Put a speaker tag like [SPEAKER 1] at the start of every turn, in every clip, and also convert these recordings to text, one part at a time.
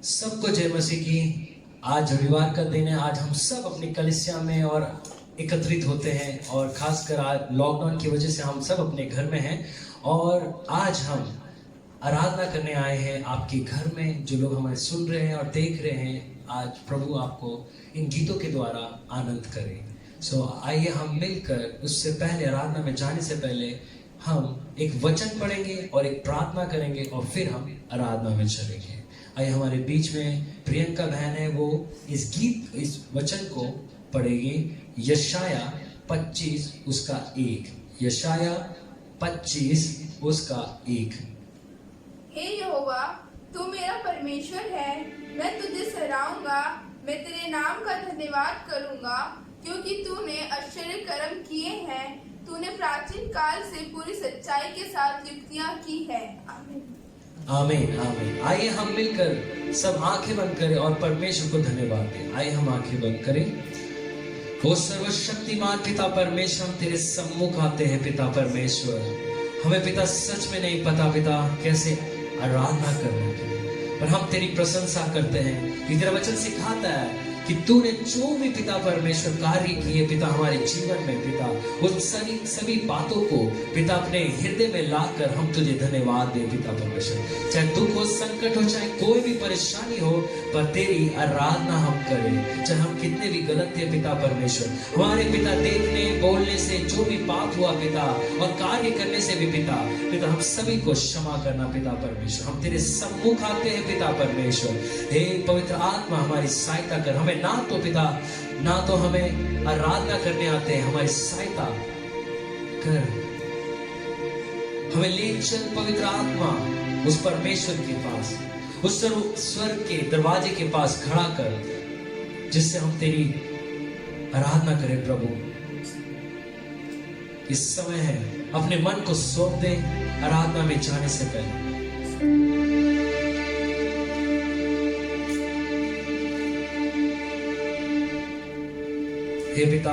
[SPEAKER 1] सबको जय मसीह की। आज रविवार का दिन है। आज हम सब अपनी कलीसिया में और एकत्रित होते हैं और खासकर आज लॉकडाउन की वजह से हम सब अपने घर में हैं और आज हम आराधना करने आए हैं आपके घर में। जो लोग हमें सुन रहे हैं और देख रहे हैं, आज प्रभु आपको इन गीतों के द्वारा आनंद करे। आइए हम मिलकर, उससे पहले आराधना में जाने से पहले हम एक वचन पढ़ेंगे और एक प्रार्थना करेंगे और फिर हम आराधना में चलेंगे। आइए, हमारे बीच में प्रियंका बहन है, वो इस वचन को पढ़ेगी। यशाया 25 उसका 1। यशाया 25 उसका 1।
[SPEAKER 2] हे यहोवा, तू मेरा परमेश्वर है, मैं तुझे सराहूंगा, मैं तेरे नाम का धन्यवाद करूंगा, क्योंकि तूने आश्चर्य कर्म किए हैं, तूने प्राचीन काल से पूरी सच्चाई के साथ युक्तियां की है। आमीन
[SPEAKER 1] आमीन आमीन। आइए हम मिलकर सब आंखें बंद करें और परमेश्वर को धन्यवाद दें। आइए हम आंखें बंद करें। वो सर्वशक्तिमान पिता परमेश्वर, हम तेरे सम्मुख आते हैं पिता परमेश्वर। हमें पिता सच में नहीं पता पिता कैसे आराधना करने की, पर हम तेरी प्रशंसा करते हैं कि तेरा वचन सिखाता है कि तूने जो भी पिता परमेश्वर कार्य किए पिता हमारे जीवन में पिता, उन सभी बातों को पिता अपने हृदय में लाकर हम तुझे धन्यवाद दे पिता परमेश्वर। चाहे दुख हो, संकट हो, चाहे कोई भी परेशानी हो, पर तेरी आराधना हम करें। चाहे हम कितने भी गलत थे पिता परमेश्वर, हमारे पिता देखने बोलने से जो भी पाप हुआ पिता और कार्य करने से भी पिता हम सभी को क्षमा करना पिता परमेश्वर। हम तेरे सम्मुख आते हैं पिता परमेश्वर। हे पवित्र आत्मा, हमारी सहायता कर। हमें ना तो हमें आराधना करने आते हैं, हमारी सहायता कर। हमें ले चल पवित्र आत्मा उस परमेश्वर के पास, उस स्वर्ग के दरवाजे के पास खड़ा कर, जिससे हम तेरी आराधना करें। प्रभु, इस समय है, अपने मन को सौंप दे आराधना में जाने से पहले। हे पिता,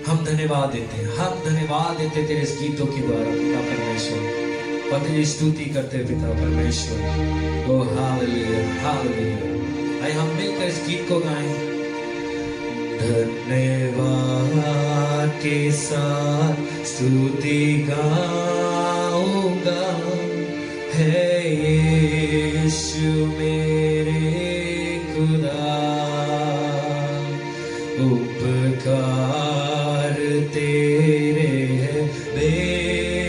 [SPEAKER 1] हम धन्यवाद देते हैं, हम धन्यवाद देते तेरे इस गीतों के द्वारा पिता परमेश्वर, और तेरी स्तुति करते पिता परमेश्वर। ओ हालेलुया हालेलुया। आइए हम मिलकर इस गीत को गाएं। धन्यवाद के साथ स्तुति गाऊंगा, है यीशु मेरे खुदा, उपकार तेरे है बेशुमार,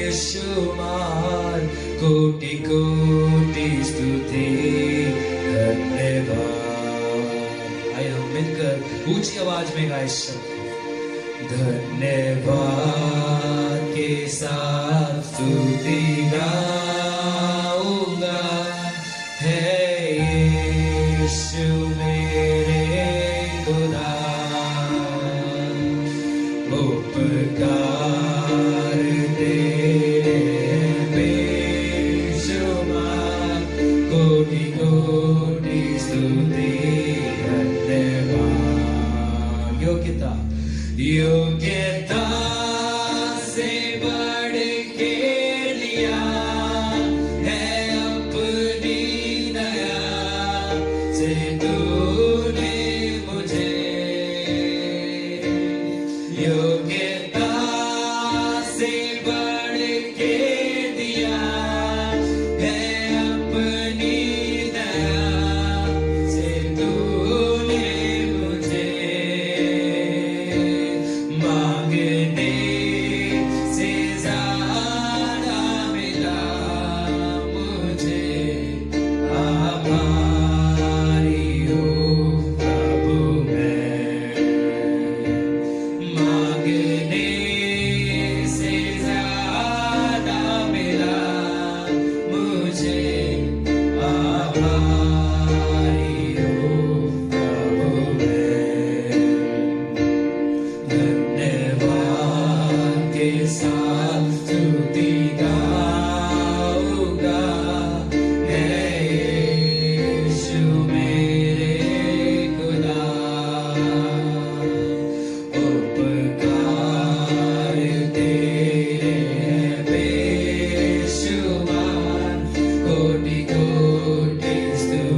[SPEAKER 1] कोटि कोटि स्तुति धन्यवाद। आइए हम मिलकर ऊंची आवाज में गाएं शब्द। धन्यवाद के साथ स्तुति गाऊंगा, है यीशु मेरे खुदा, उपकार तेरे बेशुमार, कोटि कोटि स्तुति धन्यवाद। योग्यता से बढ़ के लिया है अपनी दया से तूने मुझे, योग्यता से बढ़ के दिया है अपनी दया से तूने मुझे, मांगने से ज्यादा मिला मुझे, आभारी हूँ प्रभु मैं। मांगने से ज्यादा मिला मुझे, आभारी हूँ प्रभु मैं। धन्यवाद के साथ स्तुति गाऊंगा, है यीशु मेरे खुदा, उपकार तेरे बेशुमार, कोटि कोटि स्तुति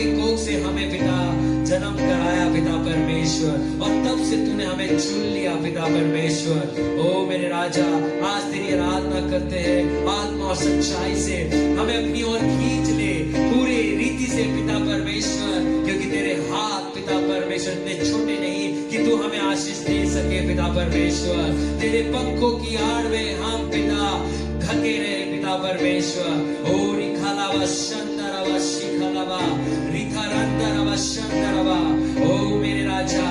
[SPEAKER 1] की कोख से हमें पिता जन्म कराया पिता परमेश्वर, और तब से तूने हमें चुन लिया पिता परमेश्वर। ओ मेरे राजा, आज तेरी आराधना करते हैं आत्मा और सच्चाई से, हमें अपनी ओर खींच ले पूरी रीति से पिता परमेश्वर, क्योंकि तेरे हाथ पिता परमेश्वर इतने छोटे नहीं कि तू हमें आशीष दे सके पिता परमेश्वर। तेरे पंखों की आड़ में हम पिता ढके रहे पिता परमेश्वर। ओ रिखालावा शंदरवा शिखालावा रिखारंदरवा शंदरवा। ओ मेरे राजा,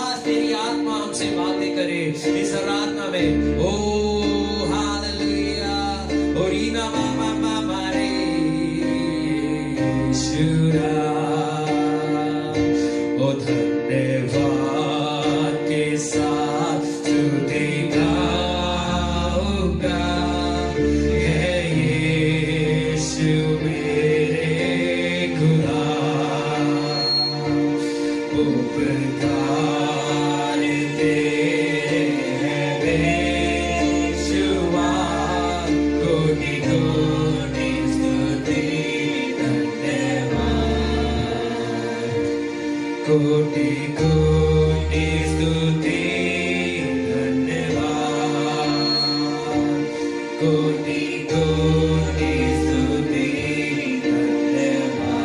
[SPEAKER 1] आज तेरी आत्मा हमसे बातें करे इस आराधना में। ओ हालेलुया, ओ रीना मामा मामा रे शुरा, ओ धन्यवाद के साथ स्तुति गाऊंगा, हे यीशु मेरे खुदा। उपकार तेरे हैं बेशुमार, कोटि कोटि स्तुति धन्यवाद, कोटि कोटि स्तुति धन्यवाद, कोटि कोटि स्तुति धन्यवाद।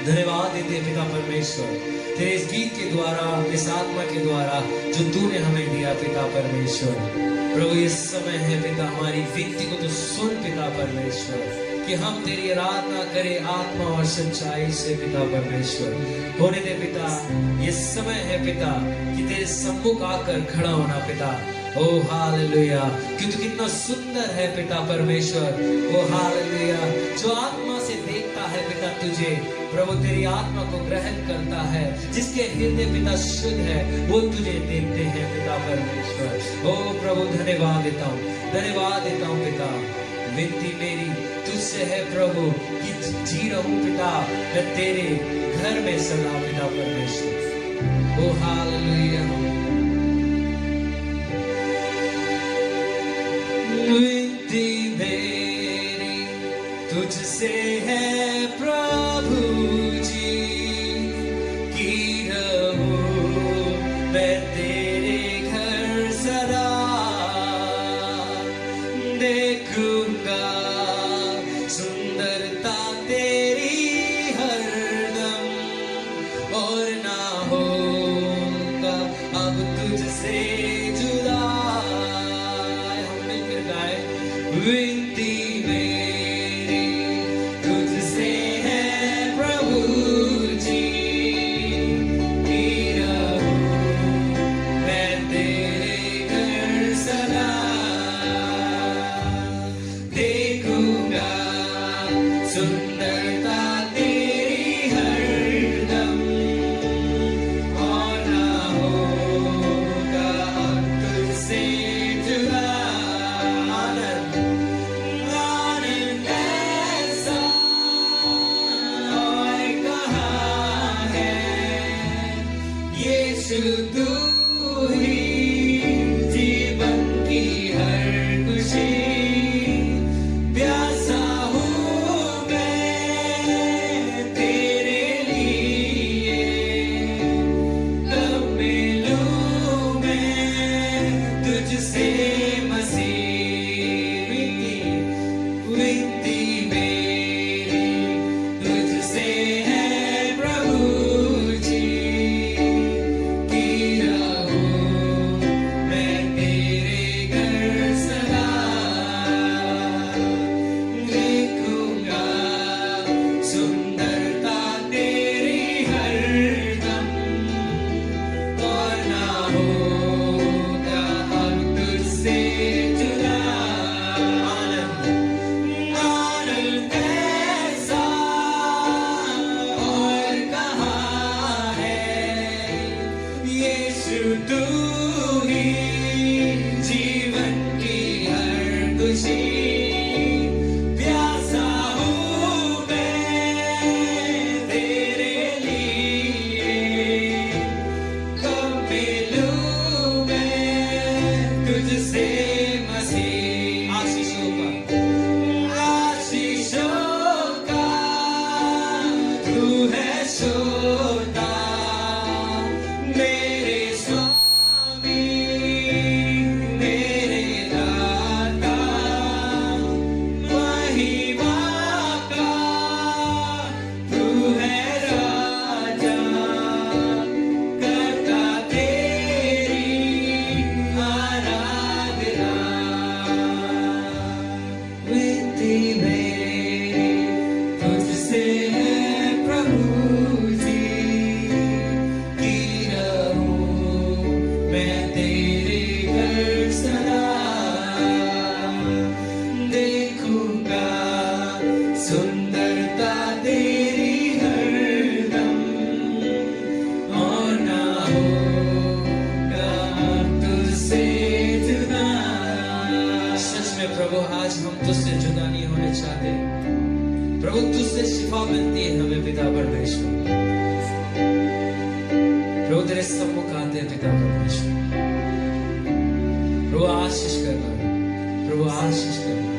[SPEAKER 1] धन्यवाद देते पिता परमेश्वर तेरे इस गीत के द्वारा, इस आत्मा के द्वारा जो तूने हमें दिया पिता परमेश्वर। प्रभु इस समय है पिता, हमारी विनती को तो सुन पिता परमेश्वर, कि हम तेरी आराधना करें आत्मा और सच्चाई से पिता परमेश्वर। होने दे पिता, ये समय है पिता कि तेरे सम्मुख आकर खड़ा होना पिता। ओ हालेलुया, कि तू कितना सुंदर है पिता परमेश्वर। ओ हालेलुया, जो आत्मा से देखता है पिता तुझे, प्रभु तेरी आत्मा को ग्रहण करता है, जिसके हृदय पिता शुद्ध है वो तुझे देखते हैं पिता परमेश्वर। ओ प्रभु धन्यवाद देता हूँ पिता। विनती मेरी तुझसे है प्रभु कि जी रहूं पिता मैं तेरे घर में सदा पिता परमेश्वर। ओ हालेलुया, विनती मेरी तुझसे है प्रभु जी, कि रहूं मैं तेरे घर सदा, देखूंगा सुंदरता तेरी हरदम, और ना होगा अब तुझसे जुदा। हम मिलकर गाए, विनती मेरी तुझसे है प्रभु जी, कि रहूं मैं तेरे घर सदा, देखूंगा सुंदरता तेरी हरदम, और ना होगा अब तुझसे जुदा। आनंद ऐसा और कहाँ है, यीशु तू ही जीवन की हर खुशी, प्यासा हूँ मैं सुंदरता तेरी हरदम और ना होगा तुझसे जुदा। सच में प्रभु आज हम तुझसे जुदा नहीं होने चाहते प्रभु, तुझसे शिफा मिलती है हमें पिता परमेश्वर। प्रभु तेरे सम्मुख आते हैं पिता परमेश्वर। प्रभु आशीष करना, प्रभु आशीष करना,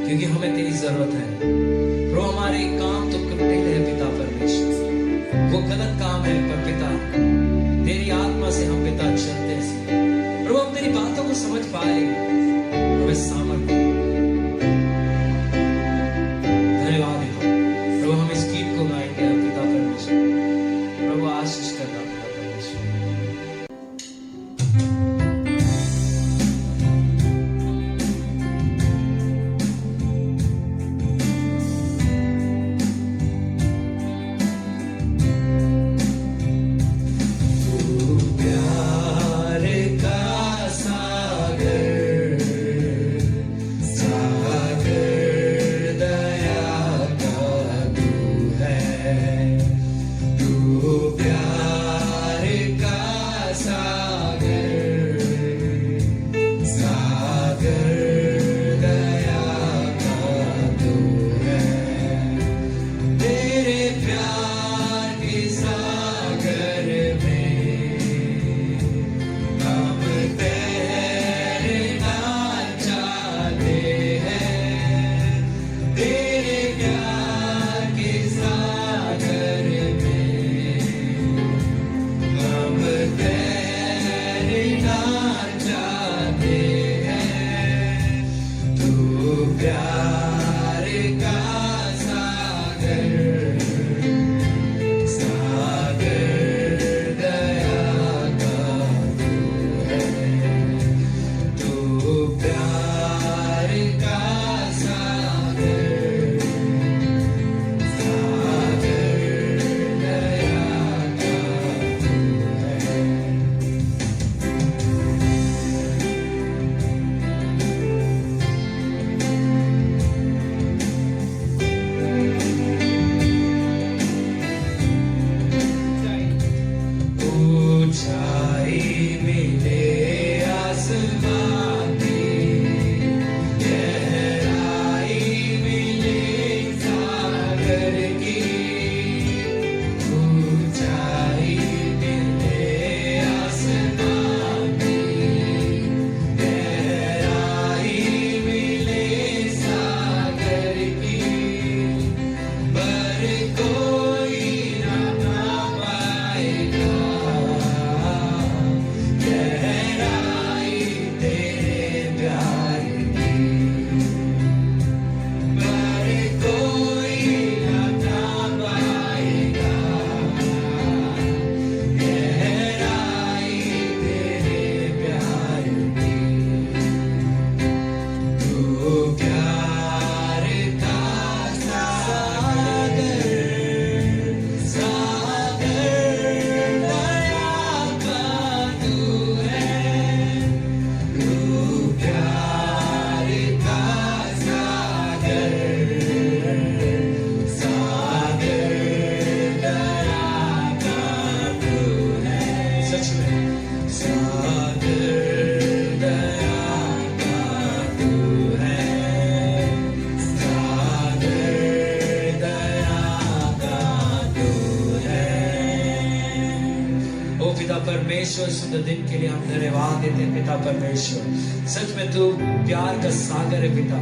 [SPEAKER 1] क्योंकि हमें तेरी जरूरत है। प्रभु हमारे काम तो कठिन है पिता परमेश्वर, वो गलत काम है, पर पिता तेरी आत्मा से हम पिता चलते हैं। प्रभु हम तेरी बातों को समझ पाए, हमें सामर्थ्य धन्यवाद देता हूं। प्रभु हम इस गीत को गाएंगे पिता परमेश्वर। प्रभु आशीष करना पिता परमेश्वर। परमेश्वर सुंदर दिन के लिए हम धन्यवाद देते हैं पिता परमेश्वर। सच में तू प्यार का सागर है पिता,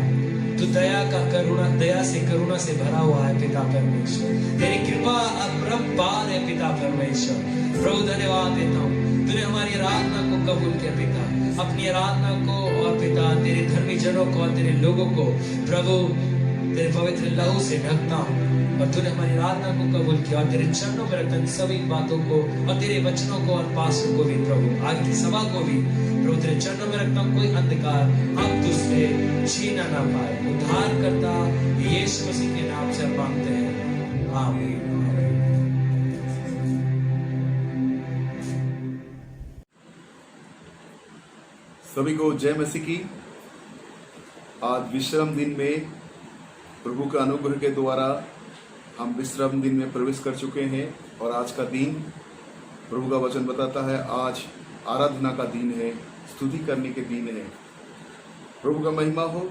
[SPEAKER 1] तू दया का करुणा, दया से करुणा से भरा हुआ है पिता परमेश्वर। तेरी कृपा अपरंपार है पिता परमेश्वर। प्रभु धन्यवाद देता हूँ, तूने हमारी आराधना को कबूल किया पिता, अपनी आराधना को और पिता तेरे धर्मी जनों को और तेरे लोगों को प्रभु तेरे पवित्र लहू से ढकता हूँ, और तूने हमारी आराधना को कबूल किया और तेरे चरणों में रखता सभी बातों को और तेरे वचनों को और पासों को भी प्रभु, आगे की सभा को भी प्रभु तेरे चरणों में रखता हूँ। कोई अंधकार हम तुझसे छीना ना पाए। उद्धार करता यीशु मसीह के नाम से मांगते हैं, आमीन।
[SPEAKER 3] सभी को जय मसीह की। आज विश्राम दिन में प्रभु के अनुग्रह के द्वारा हम विश्राम दिन में प्रवेश कर चुके हैं और आज का दिन प्रभु का वचन बताता है आज आराधना का दिन है, स्तुति करने के दिन है। प्रभु का महिमा हो।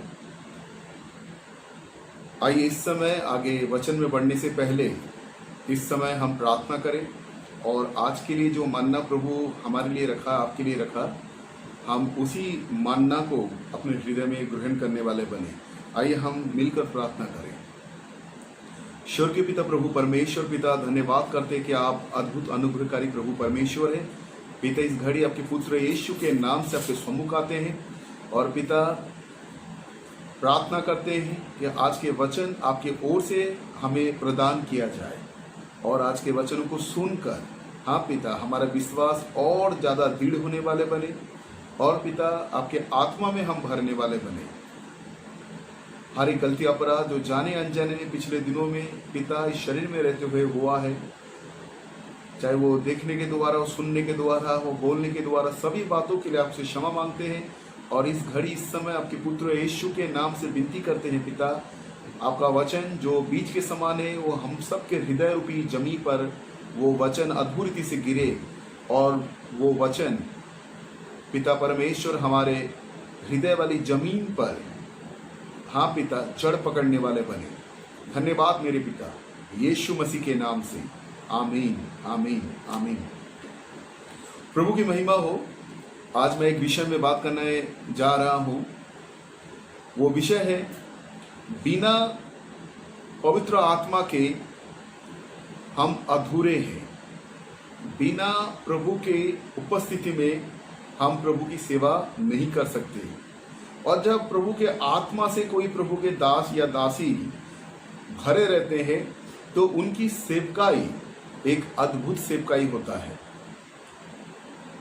[SPEAKER 3] आइए इस समय आगे वचन में बढ़ने से पहले इस समय हम प्रार्थना करें और आज के लिए जो मानना प्रभु हमारे लिए रखा, आपके लिए रखा, हम उसी मानना को अपने हृदय में ग्रहण करने वाले बने। आइए हम मिलकर प्रार्थना करें। ईश्वर के पिता प्रभु परमेश्वर पिता, धन्यवाद करते कि आप अद्भुत अनुग्रहकारी प्रभु परमेश्वर हैं। पिता, इस घड़ी आपके पुत्र यीशु के नाम से आपके सम्मुख आते हैं और पिता प्रार्थना करते हैं कि आज के वचन आपके ओर से हमें प्रदान किया जाए और आज के वचनों को सुनकर हाँ पिता, हमारा विश्वास और ज्यादा दृढ़ होने वाले बने और पिता आपके आत्मा में हम भरने वाले बने। हर एक गलती अपराध जो जाने अनजाने ने पिछले दिनों में पिता इस शरीर में रहते हुए हुआ है, चाहे वो देखने के द्वारा हो, सुनने के द्वारा हो, बोलने के द्वारा, सभी बातों के लिए आपसे क्षमा मांगते हैं और इस घड़ी इस समय आपके पुत्र यीशु के नाम से विनती करते हैं पिता, आपका वचन जो बीज के समान है वो हम सब के हृदय रूपी जमी पर वो वचन अद्भुत रीति से गिरे और वो वचन पिता परमेश्वर हमारे हृदय वाली जमीन पर हाँ पिता जड़ पकड़ने वाले बने। धन्यवाद मेरे पिता, यीशु मसीह के नाम से, आमीन आमीन आमीन। प्रभु की महिमा हो। आज मैं एक विषय में बात करने जा रहा हूं। वो विषय है बिना पवित्र आत्मा के हम अधूरे हैं। बिना प्रभु के उपस्थिति में हम प्रभु की सेवा नहीं कर सकते और जब प्रभु के आत्मा से कोई प्रभु के दास या दासी भरे रहते हैं तो उनकी सेवकाई एक अद्भुत सेवकाई होता है।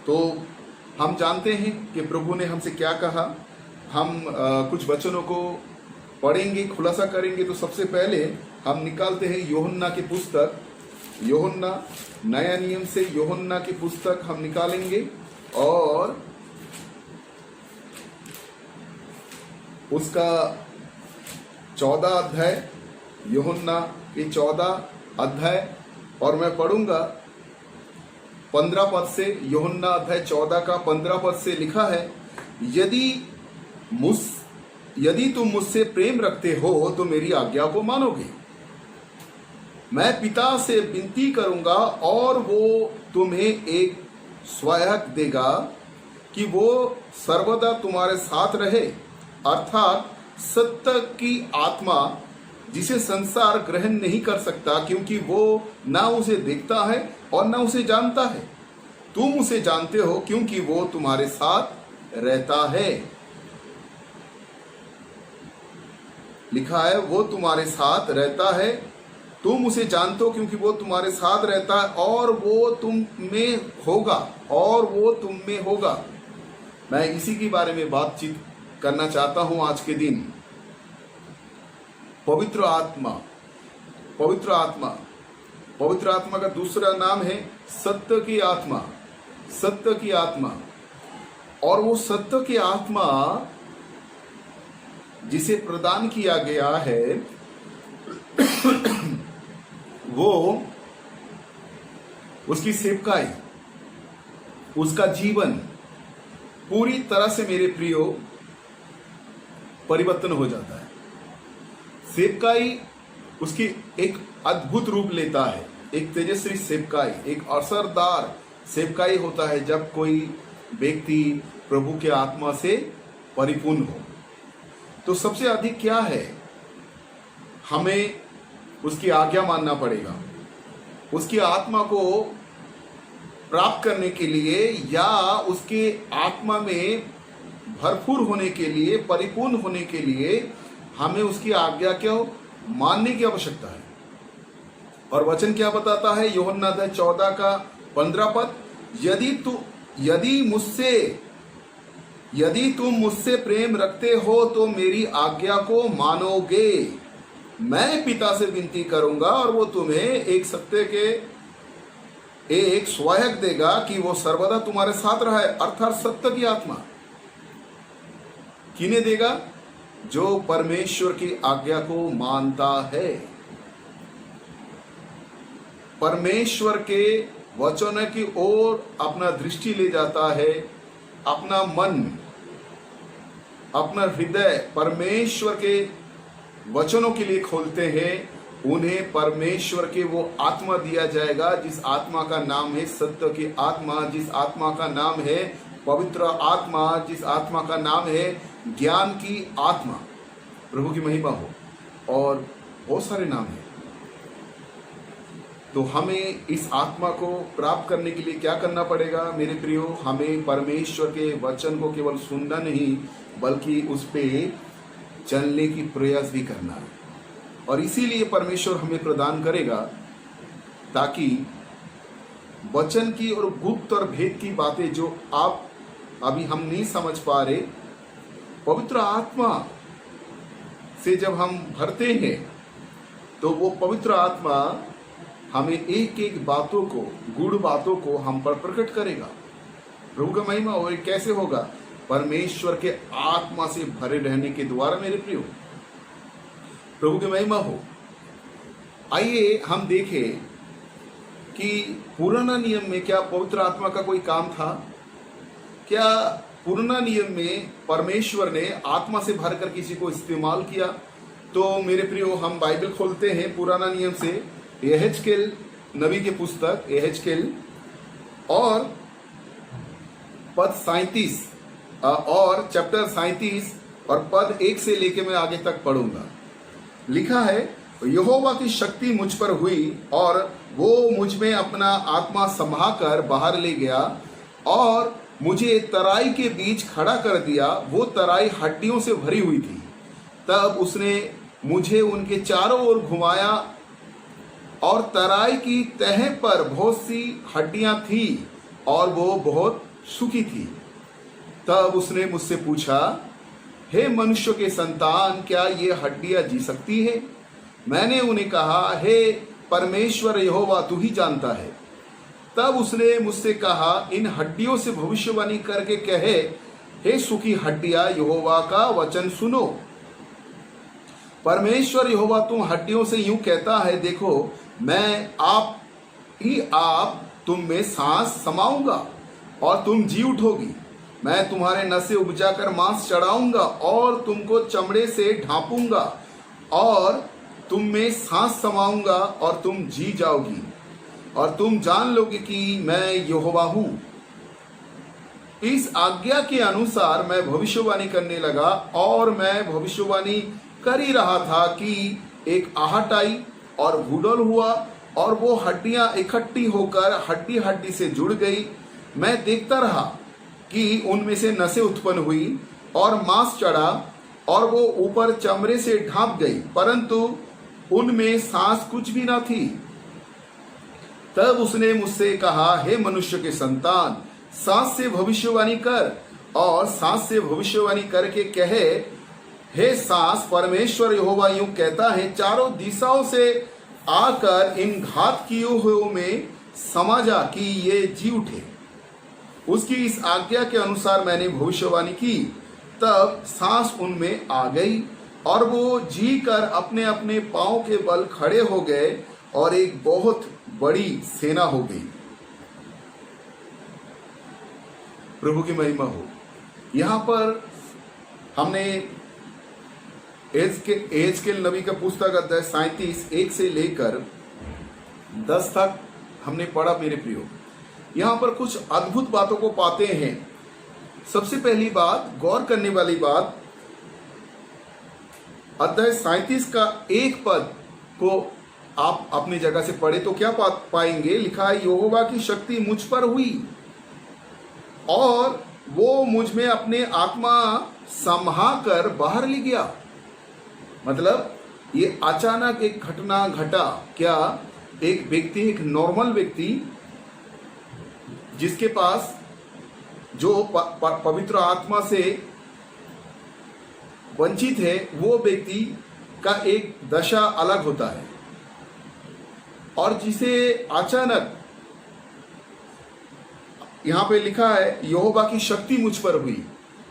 [SPEAKER 3] तो हम जानते हैं कि प्रभु ने हमसे क्या कहा। हम कुछ वचनों को पढ़ेंगे, खुलासा करेंगे। तो सबसे पहले हम निकालते हैं यूहन्ना की पुस्तक, यूहन्ना, नया नियम से यूहन्ना की पुस्तक हम निकालेंगे और उसका 14 अध्याय, यूहन्ना की 14 अध्याय और मैं पढ़ूंगा 15 पद से। यूहन्ना अध्याय 14 का 15 पद से लिखा है, यदि तुम मुझसे प्रेम रखते हो तो मेरी आज्ञा को मानोगे। मैं पिता से विनती करूंगा और वो तुम्हें एक सहायक देगा कि वो सर्वदा तुम्हारे साथ रहे, अर्थात सत्य की आत्मा जिसे संसार ग्रहण नहीं कर सकता क्योंकि वो ना उसे देखता है और ना उसे जानता है। तुम उसे जानते हो क्योंकि वो तुम्हारे साथ रहता है। लिखा है वो तुम्हारे साथ रहता है। तुम उसे जानते हो क्योंकि वो तुम्हारे साथ रहता है और वो तुम में होगा और वो तुम में होगा। मैं इसी के बारे में बातचीत करना चाहता हूं आज के दिन। पवित्र आत्मा, पवित्र आत्मा, पवित्र आत्मा का दूसरा नाम है सत्य की आत्मा, सत्य की आत्मा। और वो सत्य की आत्मा जिसे प्रदान किया गया है वो उसकी सेवकाई, उसका जीवन पूरी तरह से मेरे प्रियो परिवर्तन हो जाता है। सेवकाई उसकी एक अद्भुत रूप लेता है। एक तेजस्वी सेवकाई, एक असरदार सेवकाई होता है जब कोई व्यक्ति प्रभु के आत्मा से परिपूर्ण हो। तो सबसे अधिक क्या है, हमें उसकी आज्ञा मानना पड़ेगा। उसकी आत्मा को प्राप्त करने के लिए या उसके आत्मा में भरपूर होने के लिए, परिपूर्ण होने के लिए हमें उसकी आज्ञा को मानने की आवश्यकता है। और वचन क्या बताता है, यूहन्ना अध्याय 14 का 15 पद, यदि तुम मुझसे प्रेम रखते हो तो मेरी आज्ञा को मानोगे। मैं पिता से विनती करूंगा और वो तुम्हें एक सत्य के एक सहायक देगा कि वो सर्वदा तुम्हारे साथ रहे, अर्थात सत्य की आत्मा। किन्हें देगा? जो परमेश्वर की आज्ञा को मानता है, परमेश्वर के वचन की ओर अपना दृष्टि ले जाता है, अपना मन, अपना हृदय परमेश्वर के वचनों के लिए खोलते हैं, उन्हें परमेश्वर के वो आत्मा दिया जाएगा जिस आत्मा का नाम है सत्य की आत्मा, जिस आत्मा का नाम है पवित्र आत्मा, जिस आत्मा का नाम है ज्ञान की आत्मा। प्रभु की महिमा हो। और बहुत सारे नाम हैं। तो हमें इस आत्मा को प्राप्त करने के लिए क्या करना पड़ेगा मेरे प्रियो? हमें परमेश्वर के वचन को केवल सुनना नहीं बल्कि उस पे चलने की प्रयास भी करना है। और इसीलिए परमेश्वर हमें प्रदान करेगा ताकि वचन की और गुप्त और भेद की बातें जो आप अभी हम नहीं समझ पा रहे, पवित्र आत्मा से जब हम भरते हैं तो वो पवित्र आत्मा हमें एक एक बातों को, गूढ़ बातों को हम पर प्रकट करेगा। प्रभु का महिमा हो। कैसे होगा? परमेश्वर के आत्मा से भरे रहने के द्वारा मेरे प्रियो। प्रभु की महिमा हो। आइए हम देखें कि पुराना नियम में क्या पवित्र आत्मा का कोई काम था? क्या पुराना नियम में परमेश्वर ने आत्मा से भरकर किसी को इस्तेमाल किया? तो मेरे प्रियो हम बाइबल खोलते हैं पुराना नियम से, यहेजकेल नबी की पुस्तक यहेजकेल और पद 37 और चैप्टर 37 और पद 1 से लेके मैं आगे तक पढ़ूंगा। लिखा है, यहोवा की शक्ति मुझ पर हुई और वो मुझ में अपना आत्मा समाकर बाहर ले गया और मुझे तराई के बीच खड़ा कर दिया। वो तराई हड्डियों से भरी हुई थी। तब उसने मुझे उनके चारों ओर घुमाया और तराई की तह पर बहुत सी हड्डियां थी और वो बहुत सूखी थी। तब उसने मुझसे पूछा, हे मनुष्य के संतान, क्या ये हड्डियां जी सकती है? मैंने उन्हें कहा, हे परमेश्वर यहोवा तू ही जानता है। तब उसने मुझसे कहा, इन हड्डियों से भविष्यवाणी करके कहे, हे सूखी हड्डियां, यहोवा का वचन सुनो। परमेश्वर यहोवा तुम हड्डियों से यूं कहता है, देखो मैं आप तुम में सांस समाऊंगा और तुम जी उठोगी। मैं तुम्हारे नसें उपजाकर मांस चढ़ाऊंगा और तुमको चमड़े से ढांपूंगा और तुम में सांस समाऊंगा और तुम जी जाओगी और तुम जान लोगे कि मैं यहोवा हूं। इस आज्ञा के अनुसार मैं भविष्यवाणी करने लगा और मैं भविष्यवाणी कर ही रहा था कि एक आहट आई और भूडोल हुआ और वो हड्डियां इकट्ठी होकर हड्डी हड्डी से जुड़ गई। मैं देखता रहा कि उनमें से नसें उत्पन्न हुई और मांस चढ़ा और वो ऊपर चमड़े से ढांप गई, परंतु उनमें सांस कुछ भी ना थी। तब उसने मुझसे कहा, हे मनुष्य के संतान, सांस से भविष्यवाणी कर और सांस से भविष्यवाणी करके कहे, हे सांस, परमेश्वर यहोवा यूं कहता है, चारों दिशाओं से आकर इन घात किए हुए में समा जा कि ये जी उठे। उसकी इस आज्ञा के अनुसार मैंने भविष्यवाणी की। तब सांस उनमें आ गई और वो जी कर अपने अपने पांव के बल खड़े हो गए और एक बहुत बड़ी सेना हो गई। प्रभु की महिमा हो। यहां पर हमने यहेजकेल नबी का पुस्तक अध्याय 37 1 से लेकर 10 तक हमने पढ़ा मेरे प्रियो। यहां पर कुछ अद्भुत बातों को पाते हैं। सबसे पहली बात, गौर करने वाली बात, अध्याय 37 का एक पद को आप अपनी जगह से पढ़े तो क्या पाएंगे? लिखा है, यहोवा की शक्ति मुझ पर हुई और वो मुझ में अपने आत्मा समा कर बाहर ले गया। मतलब ये अचानक एक घटना घटा। क्या एक व्यक्ति, एक नॉर्मल व्यक्ति जिसके पास जो पवित्र आत्मा से वंचित है, वो व्यक्ति का एक दशा अलग होता है और जिसे अचानक यहां पे लिखा है, यहोवा की शक्ति मुझ पर हुई।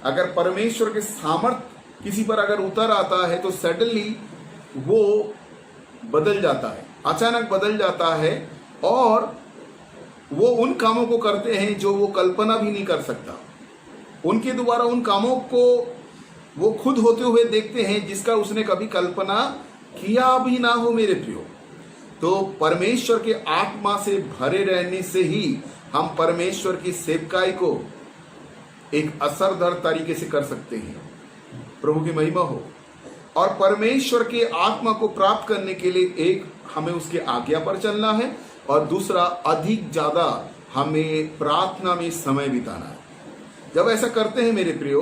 [SPEAKER 3] अगर परमेश्वर के सामर्थ किसी पर अगर उतर आता है तो सडनली वो बदल जाता है, अचानक बदल जाता है और वो उन कामों को करते हैं जो वो कल्पना भी नहीं कर सकता। उनके द्वारा उन कामों को वो खुद होते हुए देखते हैं जिसका उसने कभी कल्पना किया भी ना हो। मेरे प्रियो, तो परमेश्वर के आत्मा से भरे रहने से ही हम परमेश्वर की सेवकाई को एक असरदार तरीके से कर सकते हैं। प्रभु की महिमा हो। और परमेश्वर के आत्मा को प्राप्त करने के लिए एक हमें उसके आज्ञा पर चलना है और दूसरा अधिक ज्यादा हमें प्रार्थना में समय बिताना है। जब ऐसा करते हैं मेरे प्रियो,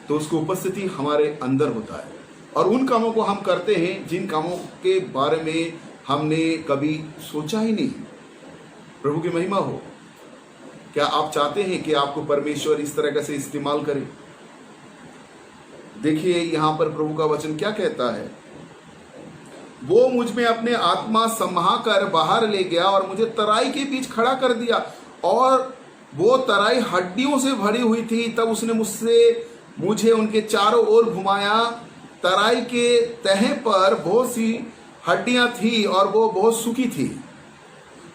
[SPEAKER 3] तो उसकी उपस्थिति हमारे अंदर होता है और उन कामों को हम करते हैं जिन कामों के बारे में हमने कभी सोचा ही नहीं। प्रभु की महिमा हो। क्या आप चाहते हैं कि आपको परमेश्वर इस तरह से इस्तेमाल करे? देखिए यहां पर प्रभु का वचन क्या कहता है, वो मुझ में अपने आत्मा समहा कर बाहर ले गया और मुझे तराई के बीच खड़ा कर दिया और वो तराई हड्डियों से भरी हुई थी। तब उसने मुझे उनके चारों ओर घुमाया। तराई के तह पर बहुत सी हड्डियां थी और वो बहुत सूखी थी।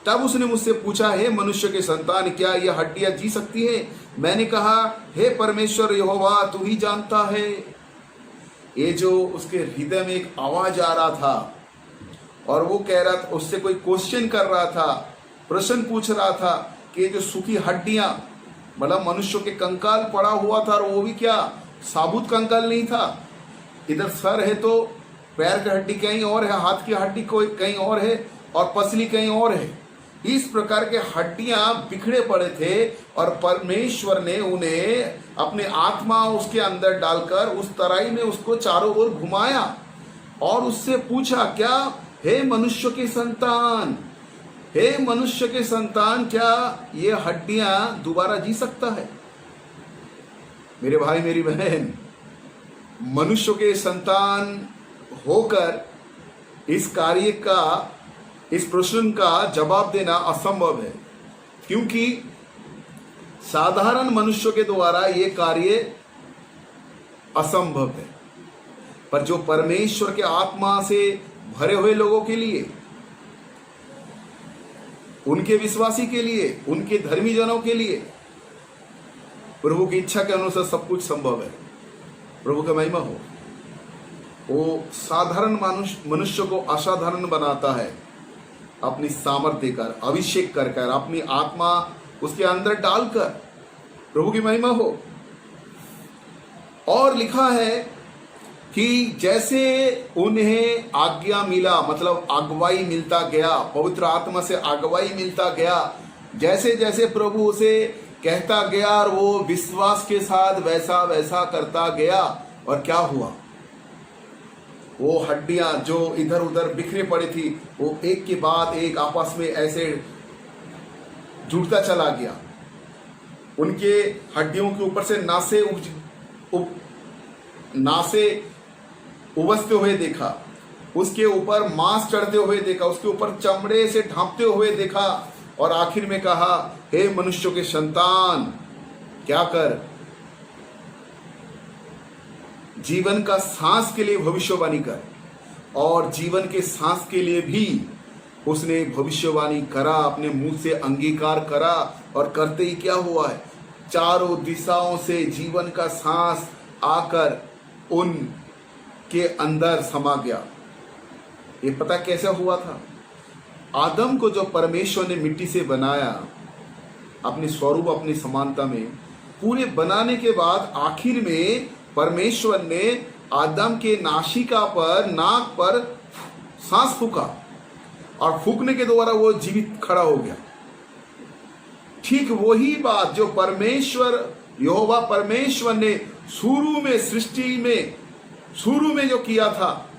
[SPEAKER 3] तब उसने मुझसे पूछा, हे मनुष्य के संतान, क्या ये हड्डियां जी सकती है? मैंने कहा, हे परमेश्वर यहोवा, तू ही जानता है। ये जो उसके हृदय में एक आवाज आ रहा था और वो कह रहा था, उससे कोई क्वेश्चन कर रहा था, प्रश्न पूछ रहा था कि जो सूखी हड्डियां, मतलब मनुष्य के कंकाल पड़ा हुआ था और वो भी क्या साबुत कंकाल नहीं था। इधर सर है तो पैर की हड्डी कहीं और है, हाथ की हड्डी कोई कहीं और है और पसली कहीं और है। इस प्रकार के हड्डियां बिखरे पड़े थे और परमेश्वर ने उन्हें अपने आत्मा उसके अंदर डालकर उस तराई में उसको चारों ओर घुमाया और उससे पूछा, क्या हे मनुष्य के संतान, हे मनुष्य के संतान, क्या ये हड्डियां दोबारा जी सकता है? मेरे भाई मेरी बहन, मनुष्य के संतान होकर इस कार्य का, इस प्रश्न का जवाब देना असंभव है, क्योंकि साधारण मनुष्य के द्वारा यह कार्य असंभव है। पर जो परमेश्वर के आत्मा से भरे हुए लोगों के लिए, उनके विश्वासी के लिए, उनके धर्मी जनों के लिए प्रभु की इच्छा के अनुसार सब कुछ संभव है। प्रभु का महिमा हो। वो साधारण मनुष्य को असाधारण बनाता है अपनी सामर्थ्य देकर, अभिषेक कर कर, अपनी आत्मा उसके अंदर डालकर। प्रभु की महिमा हो। और लिखा है कि जैसे उन्हें आज्ञा मिला, मतलब अगुवाई मिलता गया, पवित्र आत्मा से अगुवाई मिलता गया, जैसे जैसे प्रभु उसे कहता गया और वो विश्वास के साथ वैसा वैसा करता गया। और क्या हुआ, वो हड्डियां जो इधर उधर बिखरे पड़ी थी, वो एक के बाद एक आपस में ऐसे जुड़ता चला गया। उनके हड्डियों के ऊपर से नासे उबसते हुए देखा, उसके ऊपर मांस चढ़ते हुए देखा, उसके ऊपर चमड़े से ढांपते हुए देखा और आखिर में कहा, हे मनुष्य के संतान, क्या कर, जीवन का सांस के लिए भविष्यवाणी कर। और जीवन के सांस के लिए भी उसने भविष्यवाणी करा, अपने मुंह से अंगीकार करा। और करते ही क्या हुआ है, चारों दिशाओं से जीवन का सांस आकर उन के अंदर समा गया। ये पता कैसे हुआ था? आदम को जो परमेश्वर ने मिट्टी से बनाया, अपने स्वरूप अपनी समानता में पूरे बनाने के बाद आखिर में परमेश्वर ने आदम के नासिका पर, नाक पर सांस फूका और फूकने के द्वारा वो जीवित खड़ा हो गया। ठीक वही बात जो परमेश्वर, यहोवा परमेश्वर ने शुरू में सृष्टि में, शुरू में जो किया था,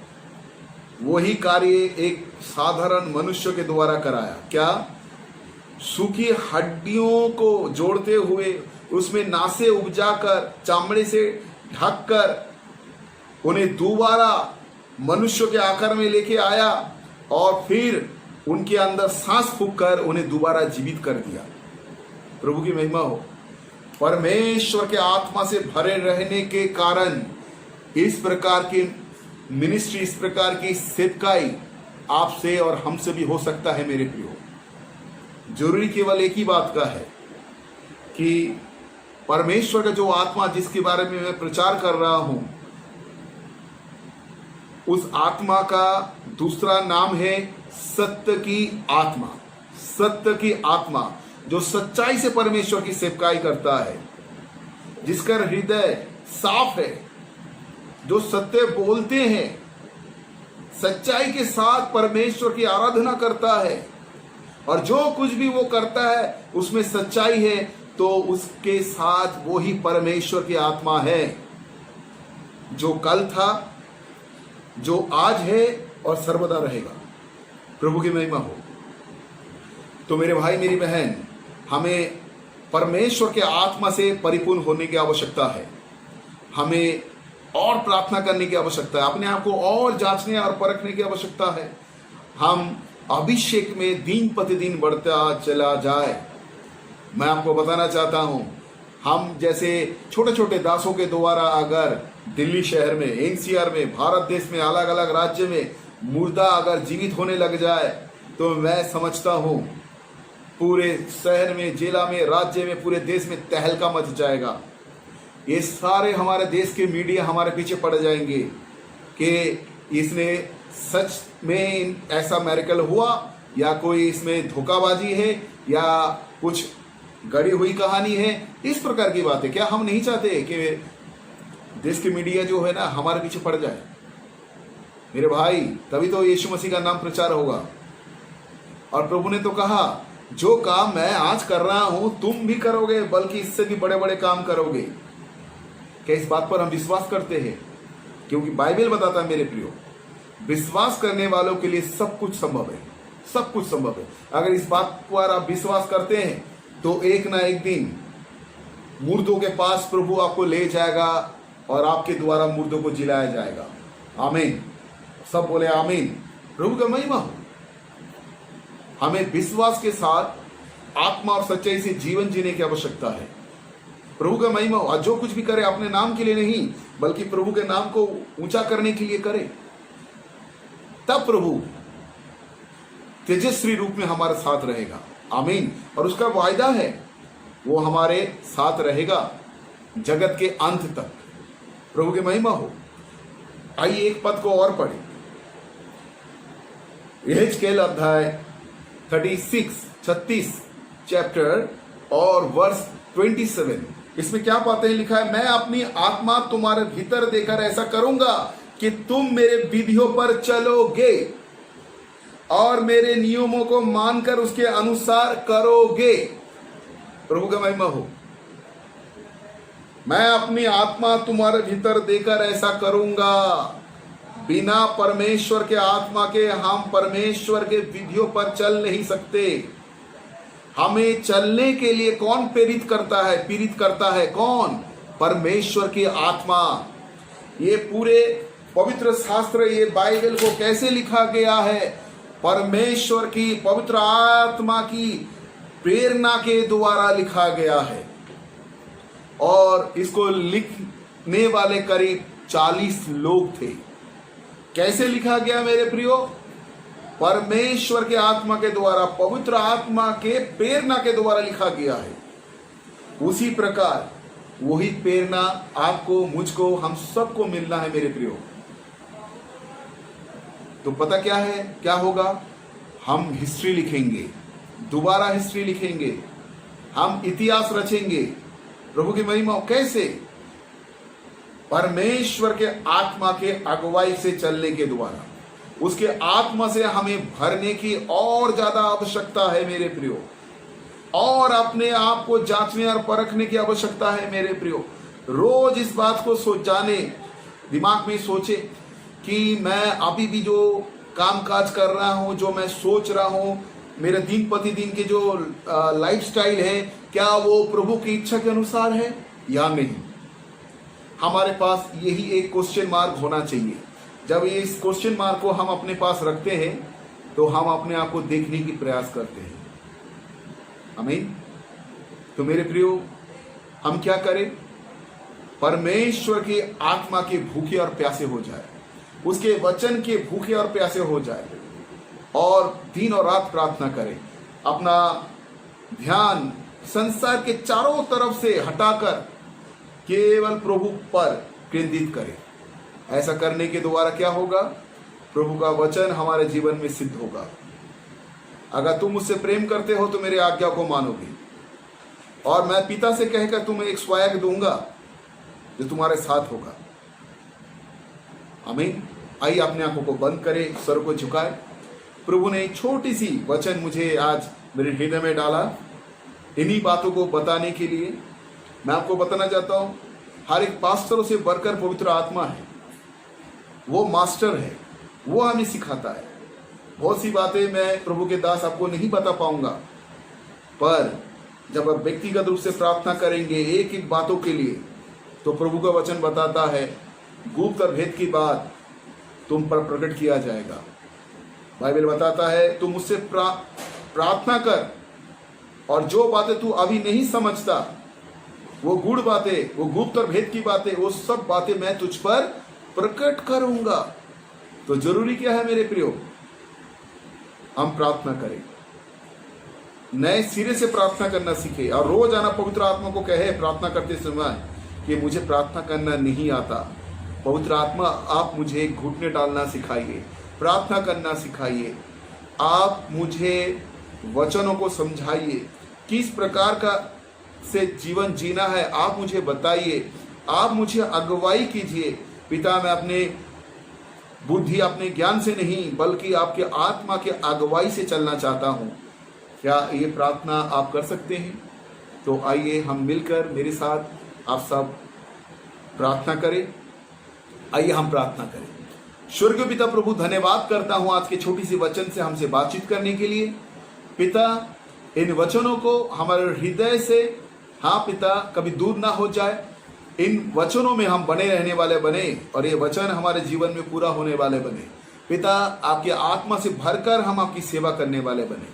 [SPEAKER 3] वही कार्य एक साधारण मनुष्य के द्वारा कराया। क्या? सूखी हड्डियों को जोड़ते हुए उसमें नासे उपजाकर, चमड़े से ढककर उन्हें दोबारा मनुष्य के आकार में लेके आया और फिर उनके अंदर सांस फूंककर उन्हें दोबारा जीवित कर दिया। प्रभु की महिमा हो। परमेश्वर के आत्मा से भरे रहने के कारण इस प्रकार की मिनिस्ट्री, इस प्रकार की सेवकाई आपसे और हमसे भी हो सकता है मेरे प्रियो। जरूरी केवल एक ही बात का है कि परमेश्वर का जो आत्मा जिसके बारे में मैं प्रचार कर रहा हूं, उस आत्मा का दूसरा नाम है सत्य की आत्मा। सत्य की आत्मा जो सच्चाई से परमेश्वर की सेवकाई करता है, जिसका हृदय साफ है, जो सत्य बोलते हैं, सच्चाई के साथ परमेश्वर की आराधना करता है और जो कुछ भी वो करता है उसमें सच्चाई है, तो उसके साथ वो ही परमेश्वर की आत्मा है, जो कल था, जो आज है और सर्वदा रहेगा। प्रभु की महिमा हो। तो मेरे भाई मेरी बहन, हमें परमेश्वर के आत्मा से परिपूर्ण होने की आवश्यकता है। हमें और प्रार्थना करने की आवश्यकता है, अपने आप को और जांचने और परखने की आवश्यकता है। हम अभिषेक में दिन प्रतिदिन बढ़ता चला जाए। मैं आपको बताना चाहता हूं, हम जैसे छोटे छोटे दासों के द्वारा अगर दिल्ली शहर में, एनसीआर में, भारत देश में, अलग अलग राज्य में मुर्दा अगर जीवित होने लग जाए, तो मैं समझता हूं पूरे शहर में, जिला में, राज्य में, पूरे देश में तहलका मच जाएगा। ये सारे हमारे देश के मीडिया हमारे पीछे पड़ जाएंगे कि इसने सच में ऐसा मैरिकल हुआ या कोई इसमें धोखाबाजी है या कुछ गढ़ी हुई कहानी है, इस प्रकार की बातें। क्या हम नहीं चाहते कि देश की मीडिया जो है ना हमारे पीछे पड़ जाए? मेरे भाई, तभी तो यीशु मसीह का नाम प्रचार होगा। और प्रभु ने तो कहा, जो काम मैं आज कर रहा हूं तुम भी करोगे, बल्कि इससे भी बड़े बड़े काम करोगे। क्या इस बात पर हम विश्वास करते हैं? क्योंकि बाइबल बताता है मेरे प्रियो, विश्वास करने वालों के लिए सब कुछ संभव है, सब कुछ संभव है। अगर इस बात पर आप विश्वास करते हैं तो एक ना एक दिन मुर्दों के पास प्रभु आपको ले जाएगा और आपके द्वारा मुर्दों को जिलाया जाएगा। आमीन। सब बोले आमीन। प्रभु का महिमा हो। हमें विश्वास के साथ आत्मा और सच्चाई से जीवन जीने की आवश्यकता है। प्रभु का महिमा हो। जो कुछ भी करे अपने नाम के लिए नहीं, बल्कि प्रभु के नाम को ऊंचा करने के लिए करे, तब प्रभु तेजस्वी रूप में हमारे साथ रहेगा। आमीन। और उसका वायदा है, वो हमारे साथ रहेगा जगत के अंत तक। प्रभु की महिमा हो। आइए एक पद को और पढ़े। यहेजकेल अध्याय 36 चैप्टर और वर्स 27। इसमें क्या बातें लिखा है? मैं अपनी आत्मा तुम्हारे भीतर देकर ऐसा करूंगा कि तुम मेरे विधियों पर चलोगे और मेरे नियमों को मानकर उसके अनुसार करोगे। प्रभु का महिमा हो। मैं अपनी आत्मा तुम्हारे भीतर देकर ऐसा करूंगा। बिना परमेश्वर के आत्मा के हम परमेश्वर के विधियों पर चल नहीं सकते। हमें चलने के लिए कौन प्रेरित करता है? पीड़ित करता है कौन? परमेश्वर की आत्मा। ये पूरे पवित्र शास्त्र, ये बाइबल को कैसे लिखा गया है? परमेश्वर की पवित्र आत्मा की प्रेरणा के द्वारा लिखा गया है। और इसको लिखने वाले करीब 40 लोग थे। कैसे लिखा गया मेरे प्रियो? परमेश्वर के आत्मा के द्वारा, पवित्र आत्मा के प्रेरणा के द्वारा लिखा गया है। उसी प्रकार वही प्रेरणा आपको, मुझको, हम सबको मिलना है मेरे प्रियो। तो पता क्या है, क्या होगा? हम हिस्ट्री लिखेंगे, दोबारा हिस्ट्री लिखेंगे, हम इतिहास रचेंगे। प्रभु की महिमा। कैसे? परमेश्वर के आत्मा के अगुवाई से चलने के द्वारा। उसके आत्मा से हमें भरने की और ज्यादा आवश्यकता है मेरे प्रियो। और अपने आप को जांचने और परखने की आवश्यकता है मेरे प्रियो। रोज इस बात को जाने, दिमाग में सोचे कि मैं अभी भी जो काम काज कर रहा हूं, जो मैं सोच रहा हूं, मेरे दिन प्रतिदिन के जो लाइफस्टाइल है, क्या वो प्रभु की इच्छा के अनुसार है या नहीं? हमारे पास यही एक क्वेश्चन मार्क होना चाहिए। जब ये इस क्वेश्चन मार्क को हम अपने पास रखते हैं तो हम अपने आप को देखने की प्रयास करते हैं। आमीन। तो मेरे प्रियो, हम क्या करें? परमेश्वर के आत्मा के भूखे और प्यासे हो जाए, उसके वचन के भूखे और प्यासे हो जाए और दिन और रात प्रार्थना करें। अपना ध्यान संसार के चारों तरफ से हटाकर केवल प्रभु पर केंद्रित करें। ऐसा करने के द्वारा क्या होगा? प्रभु का वचन हमारे जीवन में सिद्ध होगा। अगर तुम मुझसे प्रेम करते हो तो मेरे आज्ञा को मानोगे, और मैं पिता से कहकर तुम्हें एक स्वायक दूंगा जो तुम्हारे साथ होगा। आमीन। आइए अपने आंखों को बंद करें, सर को झुकाए। प्रभु ने एक छोटी सी वचन मुझे आज मेरे हृदय में डाला, इन्हीं बातों को बताने के लिए। मैं आपको बताना चाहता हूं, हर एक पास्टरों से बढ़कर पवित्र आत्मा है। वो मास्टर है, वो हमें सिखाता है। बहुत सी बातें मैं प्रभु के दास आपको नहीं बता पाऊंगा, पर जब आप व्यक्तिगत रूप से प्रार्थना करेंगे एक एक बातों के लिए, तो प्रभु का वचन बताता है गुप्त और भेद की बात तुम पर प्रकट किया जाएगा। बाइबल बताता है तुम मुझसे प्रार्थना कर, और जो बातें तू अभी नहीं समझता, वो गूढ़ बातें, वो गुप्त और भेद की बातें, वो सब बातें मैं तुझ पर प्रकट करूंगा। तो जरूरी क्या है मेरे प्रियो? हम प्रार्थना करें, नए सिरे से प्रार्थना करना सीखे, और रोज आना पवित्र आत्मा को कहे प्रार्थना करते समय कि मुझे प्रार्थना करना नहीं आता। पवित्र आत्मा आप मुझे घुटने डालना सिखाइए, प्रार्थना करना सिखाइए, आप मुझे वचनों को समझाइए, किस प्रकार का से जीवन जीना है आप मुझे बताइए, आप मुझे अगुवाई कीजिए। पिता, मैं अपने बुद्धि, अपने ज्ञान से नहीं बल्कि आपके आत्मा के अगुवाई से चलना चाहता हूँ। क्या ये प्रार्थना आप कर सकते हैं? तो आइए हम मिलकर, मेरे साथ आप सब प्रार्थना करें। आइए हम प्रार्थना करें। स्वर्गीय पिता प्रभु, धन्यवाद करता हूं आज के छोटी सी वचन से हमसे बातचीत करने के लिए। पिता, इन वचनों को हमारे हृदय से, हाँ पिता, कभी दूर ना हो जाए। इन वचनों में हम बने रहने वाले बने, और ये वचन हमारे जीवन में पूरा होने वाले बने। पिता, आपकी आत्मा से भरकर हम आपकी सेवा करने वाले बने,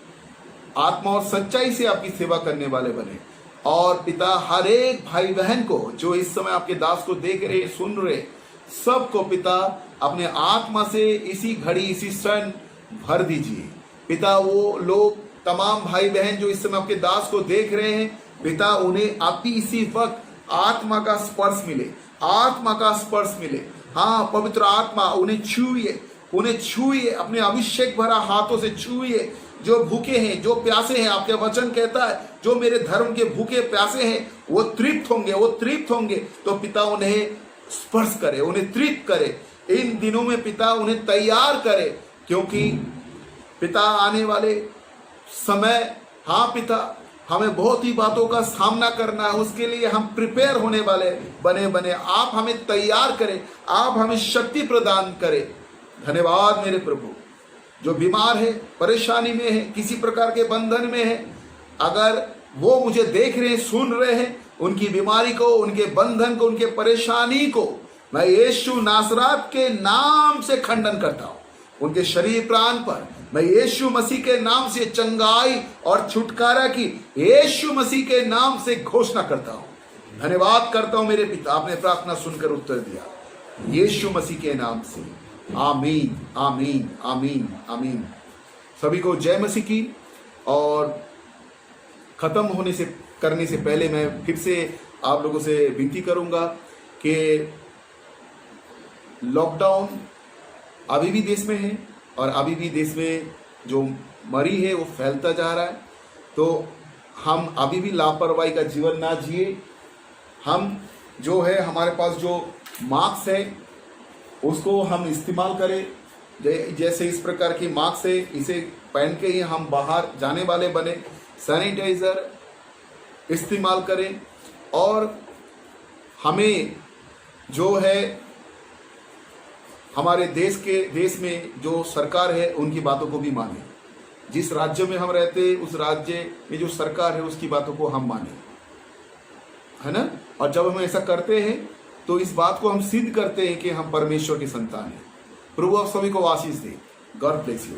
[SPEAKER 3] आत्मा और सच्चाई से आपकी सेवा करने वाले बने। और पिता, हर एक भाई बहन को जो इस समय आपके दास को देख रहे, सुन रहे, सबको पिता अपने आत्मा से इसी घड़ी, इसी क्षण भर दीजिए। पिता, वो लोग तमाम भाई बहन जो इस समय आपके दास को देख रहे हैं, पिता, उन्हें आपकी इसी वक्त आत्मा का स्पर्श मिले, आत्मा का स्पर्श मिले। हाँ, पवित्र आत्मा उन्हें छूइए, उन्हें छूइए, अपने अभिषेक भरा हाथों से छूइए। जो भूखे हैं, जो प्यासे हैं, आपके वचन कहता है जो मेरे धर्म के भूखे प्यासे हैं वो तृप्त होंगे, वो तृप्त होंगे। तो पिता, उन्हें स्पर्श करे, उन्हें तृप्त करे। इन दिनों में पिता उन्हें तैयार करे, क्योंकि पिता आने वाले समय, हाँ पिता, हमें बहुत ही बातों का सामना करना है। उसके लिए हम प्रिपेयर होने वाले बने। आप हमें तैयार करें, आप हमें शक्ति प्रदान करें। धन्यवाद मेरे प्रभु। जो बीमार है, परेशानी में है, किसी प्रकार के बंधन में है, अगर वो मुझे देख रहे हैं, सुन रहे हैं, उनकी बीमारी को, उनके बंधन को, उनके परेशानी को मैं यीशु नासरात के नाम से खंडन करता हूं। उनके शरीर प्राण पर मैं यीशु मसीह के नाम से चंगाई और छुटकारा की यीशु मसीह के नाम से घोषणा करता हूं। धन्यवाद करता हूं मेरे पिता, आपने प्रार्थना सुनकर उत्तर दिया, यीशु मसीह के नाम से। आमीन, आमीन, आमीन, आमीन। सभी को जय मसीह की। और खत्म करने से पहले मैं फिर से आप लोगों से विनती करूंगा कि लॉकडाउन अभी भी देश में है, और अभी भी देश में जो मरी है वो फैलता जा रहा है। तो हम अभी भी लापरवाही का जीवन ना जिए। हम जो है, हमारे पास जो मास्क है उसको हम इस्तेमाल करें। जैसे इस प्रकार की मास्क है, इसे पहन के ही हम बाहर जाने वाले बने। सैनिटाइजर इस्तेमाल करें, और हमें जो है हमारे देश में जो सरकार है उनकी बातों को भी माने। जिस राज्य में हम रहते हैं उस राज्य में जो सरकार है उसकी बातों को हम माने, है ना। और जब हम ऐसा करते हैं तो इस बात को हम सिद्ध करते हैं कि हम परमेश्वर की संतान हैं। प्रभु आप सभी को आशीष दे। God bless you.